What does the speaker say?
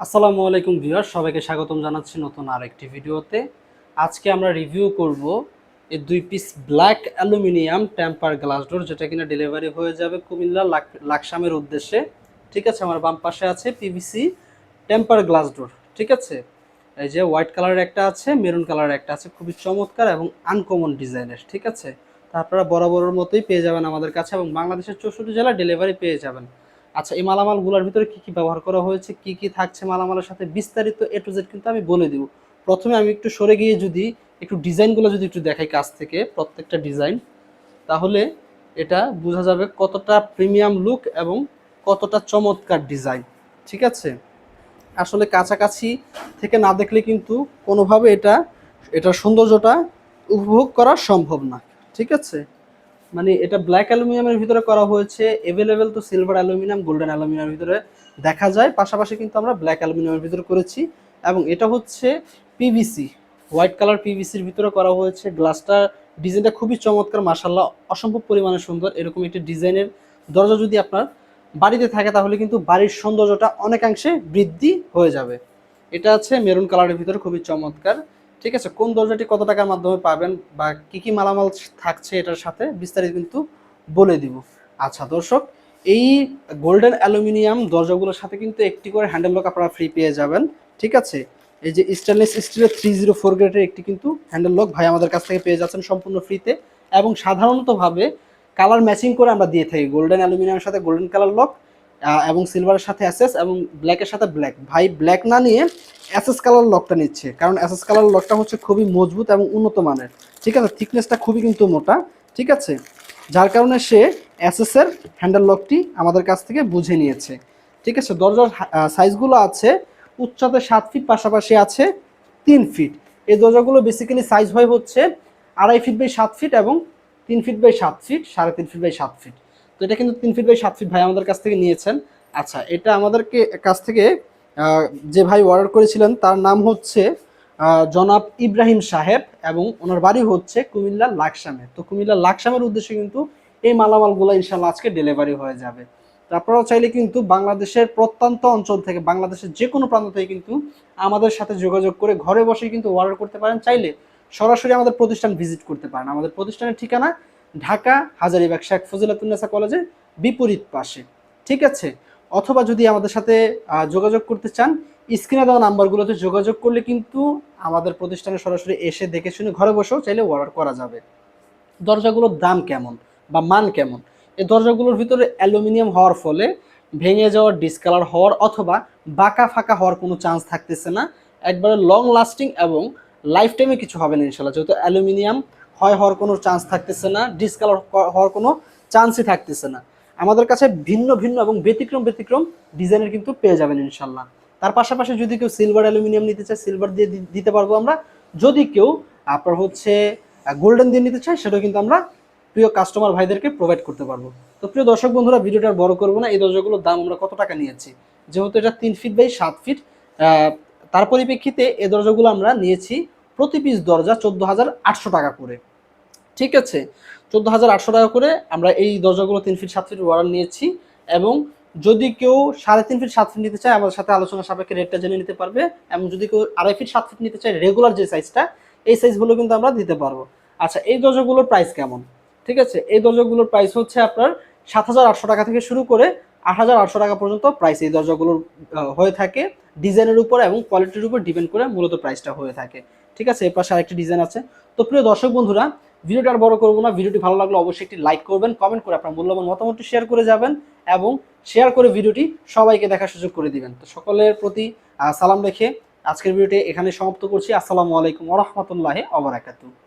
আসসালামু আলাইকুম ভিউয়ার, সবাইকে স্বাগতম জানাচ্ছি নতুন আরেকটি ভিডিওতে। আজকে আমরা রিভিউ করব এই 2 piece black aluminium temper glass door, যেটা কিনা ডেলিভারি হয়ে যাবে কুমিল্লা লাকসামের উদ্দেশ্যে। ঠিক আছে, আমার বাম পাশে আছে পিভিসি টেম্পার গ্লাস ডোর। ঠিক আছে, এই যে হোয়াইট কালারের একটা আছে, মেরুন কালারের একটা আছে, খুবই চমৎকার এবং আনকমন ডিজাইনের। ঠিক আছে, তা আপনারা বরাবরের মতোই পেয়ে যাবেন আমাদের কাছে এবং বাংলাদেশের 64 জেলা ডেলিভারি পেয়ে যাবেন। আচ্ছা, এই মালামালগুলোর ভিতরে কি কি ব্যবহার করা হয়েছে, কি কি থাকছে মালামালের সাথে, বিস্তারিত এ টু জেড কিন্তু আমি বলে দিব। প্রথমে আমি একটু সরে গিয়ে যদি একটু ডিজাইনগুলো যদি একটু দেখাই কাছ থেকে, প্রত্যেকটা ডিজাইন, তাহলে এটা বোঝা যাবে কতটা প্রিমিয়াম লুক এবং কতটা চমৎকার ডিজাইন। ঠিক আছে, আসলে কাছাকাছি থেকে না দেখলে কিন্তু কোনোভাবে এটার সৌন্দর্যটা উপভোগ করা সম্ভব না। ঠিক আছে, মানে এটা ব্ল্যাক অ্যালুমিনিয়ামের ভিতরে করা হয়েছে। এভেলেবেল তো সিলভার অ্যালুমিনিয়াম, গোল্ডেন অ্যালুমিনিয়ামের ভিতরে দেখা যায়, পাশাপাশি কিন্তু আমরা ব্ল্যাক অ্যালুমিনিয়ামের ভিতরে করেছি। এবং এটা হচ্ছে পিভিসি, হোয়াইট কালার পিভিসির ভিতরে করা হয়েছে। গ্লাসটা ডিজাইনটা খুবই চমৎকার, মাশাআল্লাহ, অসম্ভব পরিমাণে সুন্দর। এরকম একটি ডিজাইনের দরজা যদি আপনার বাড়িতে থাকে তাহলে কিন্তু বাড়ির সৌন্দর্যটা অনেকাংশে বৃদ্ধি হয়ে যাবে। এটা আছে মেরুন কালারের ভিতরে, খুবই চমৎকার। ঠিক আছে, কোন দরজাটি কত টাকার মাধ্যমে পাবেন বা কি কি মালামাল থাকছে এটার সাথে বিস্তারিত কিন্তু বলে দিব। আচ্ছা দর্শক, এই গোল্ডেন অ্যালুমিনিয়াম দরজাগুলোর সাথে কিন্তু একটি করে হ্যান্ডেল লক আপনারা ফ্রি পেয়ে যাবেন। ঠিক আছে, এই যে স্টেনলেস স্টিলের 304 গ্রেডের একটি কিন্তু হ্যান্ডেল লক ভাই আমাদের কাছ থেকে পেয়ে যাচ্ছেন সম্পূর্ণ ফ্রিতে। এবং সাধারণতভাবে কালার ম্যাচিং করে আমরা দিয়ে থাকি, গোল্ডেন অ্যালুমিনিয়ামের সাথে গোল্ডেন কালার লক এবং সিলভারের সাথে অ্যাসেস এবং ব্ল্যাকের সাথে ব্ল্যাক। ভাই ব্ল্যাক না নিয়ে অ্যাসেস কালার লকটা নিচ্ছে, কারণ অ্যাসেস কালার লকটা হচ্ছে খুবই মজবুত এবং উন্নত মানের। ঠিক আছে, থিকনেসটা খুবই কিন্তু মোটা। ঠিক আছে, যার কারণে সে অ্যাসেসের হ্যান্ডেল লকটি আমাদের কাছ থেকে বুঝে নিয়েছে। ঠিক আছে, দরজার সাইজগুলো আছে উচ্চতা 7 ফিট, পাশাপাশি আছে 3 ফিট। এই দরজাগুলো বেসিক্যালি সাইজ হয় হচ্ছে 2.5 ফিট বাই 7 ফিট এবং 3 feet by 7 feet, 3.5 feet by 7 feet. তো এটা কিন্তু 3 ফিট বাই 7 ফিট ভাই আমাদের কাছ থেকে নিয়েছেন। আচ্ছা, এটা আমাদেরকে কাছ থেকে যে ভাই অর্ডার করেছিলেন তার নাম হচ্ছে জনাব ইব্রাহিম সাহেব এবং ওনার বাড়ি হচ্ছে কুমিল্লা লাকসামে। তো কুমিল্লা লাকসামের উদ্দেশ্যে কিন্তু এই মালামালগুলো ইনশাল্লাহ আজকে ডেলিভারি হয়ে যাবে। তো আপনারাও চাইলে কিন্তু বাংলাদেশের প্রত্যন্ত অঞ্চল থেকে, বাংলাদেশের যে কোনো প্রান্ত থেকে কিন্তু আমাদের সাথে যোগাযোগ করে ঘরে বসে কিন্তু অর্ডার করতে পারেন। চাইলে সরাসরি আমাদের প্রতিষ্ঠান ভিজিট করতে পারেন। আমাদের প্রতিষ্ঠানের ঠিকানা ঢাকা হাজারীবাগ শেখ ফজিলাতুন্নেসা কলেজের বিপরীত পাশে। ঠিক আছে, অথবা যদি আমাদের সাথে যোগাযোগ করতে চান, স্ক্রিনে দেওয়া নাম্বারগুলোতে যোগাযোগ করলে কিন্তু আমাদের প্রতিষ্ঠানে সরাসরি এসে দেখে শুনে ঘরে বসেও চাইলে অর্ডার করা যাবে। দরজাগুলোর দাম কেমন বা মান কেমন? এই দরজাগুলোর ভিতরে অ্যালুমিনিয়াম হওয়ার ফলে ভেঙে যাওয়ার, ডিসকালার হওয়ার অথবা বাঁকা ফাঁকা হওয়ার কোনো চান্স থাকতেছে না। একবারে লং লাস্টিং এবং লাইফ টাইমে কিছু হবে না ইনশাল্লাহ, যেহেতু অ্যালুমিনিয়াম হওয়ার কোনো চান্স থাকতেছে না, ডিসকালার হওয়ার কোনো চান্সই থাকতেছে না। আমাদের কাছে ভিন্ন ভিন্ন এবং ব্যতিক্রম ব্যতিক্রম ডিজাইনের কিন্তু পেয়ে যাবেন ইনশাল্লাহ। তার পাশাপাশি যদি কেউ সিলভার অ্যালুমিনিয়াম নিতে চায়, সিলভার দিয়ে দিতে পারবো আমরা। যদি কেউ আপনার হচ্ছে গোল্ডেন দিয়ে নিতে চায়, সেটাও কিন্তু আমরা প্রিয় কাস্টমার ভাইদেরকে প্রোভাইড করতে পারবো। তো প্রিয় দর্শক বন্ধুরা, ভিডিওটা আর বড় করবো না। এই দরজাগুলোর দাম আমরা কত টাকা নিয়েছি, যেহেতু এটা 3 ফিট বাই 7 ফিট, তার পরিপ্রেক্ষিতে এই দরজাগুলো আমরা নিয়েছি প্রতি পিস দরজা 14,800 টাকা করে। ঠিক আছে, 14,800 টাকা করে আমরা এই দরজাগুলো 3 ফিট 7 ফিট অর্ডার নিয়েছি। এবং যদি কেউ 3.5 ফিট 7 ফিট নিতে চায়, আমাদের সাথে আলোচনা সাপেক্ষে রেটটা জেনে নিতে পারবে। এবং যদি কেউ 2.5 ফিট 7 ফিট নিতে চায়, রেগুলার যে সাইজটা, এই সাইজগুলো কিন্তু আমরা দিতে পারবো। আচ্ছা, এই দরজাগুলোর প্রাইস কেমন? ঠিক আছে, এই দরজাগুলোর প্রাইস হচ্ছে আপনার 7,800 টাকা থেকে শুরু করে 8,800 টাকা পর্যন্ত প্রাইস এই দরজাগুলোর হয়ে থাকে। ডিজাইনের উপর এবং কোয়ালিটির উপর ডিপেন্ড করে মূলত প্রাইসটা হয়ে থাকে। ঠিক আছে, এর পাশে আরেকটি ডিজাইন আছে। তো প্রিয় দর্শক বন্ধুরা, ভিডিওটা আর বড় করবো না। ভিডিওটি ভালো লাগলে অবশ্যই একটি লাইক করবেন, কমেন্ট করে আপনার মূল্যবান মতামতটি শেয়ার করে যাবেন এবং শেয়ার করে ভিডিওটি সবাইকে দেখার সুযোগ করে দিবেন। তো সকলের প্রতি সালাম রেখে আজকের ভিডিওটি এখানে সমাপ্ত করছি। আসসালামু আলাইকুম ওয়া রাহমাতুল্লাহি ওয়া বারাকাতুহু।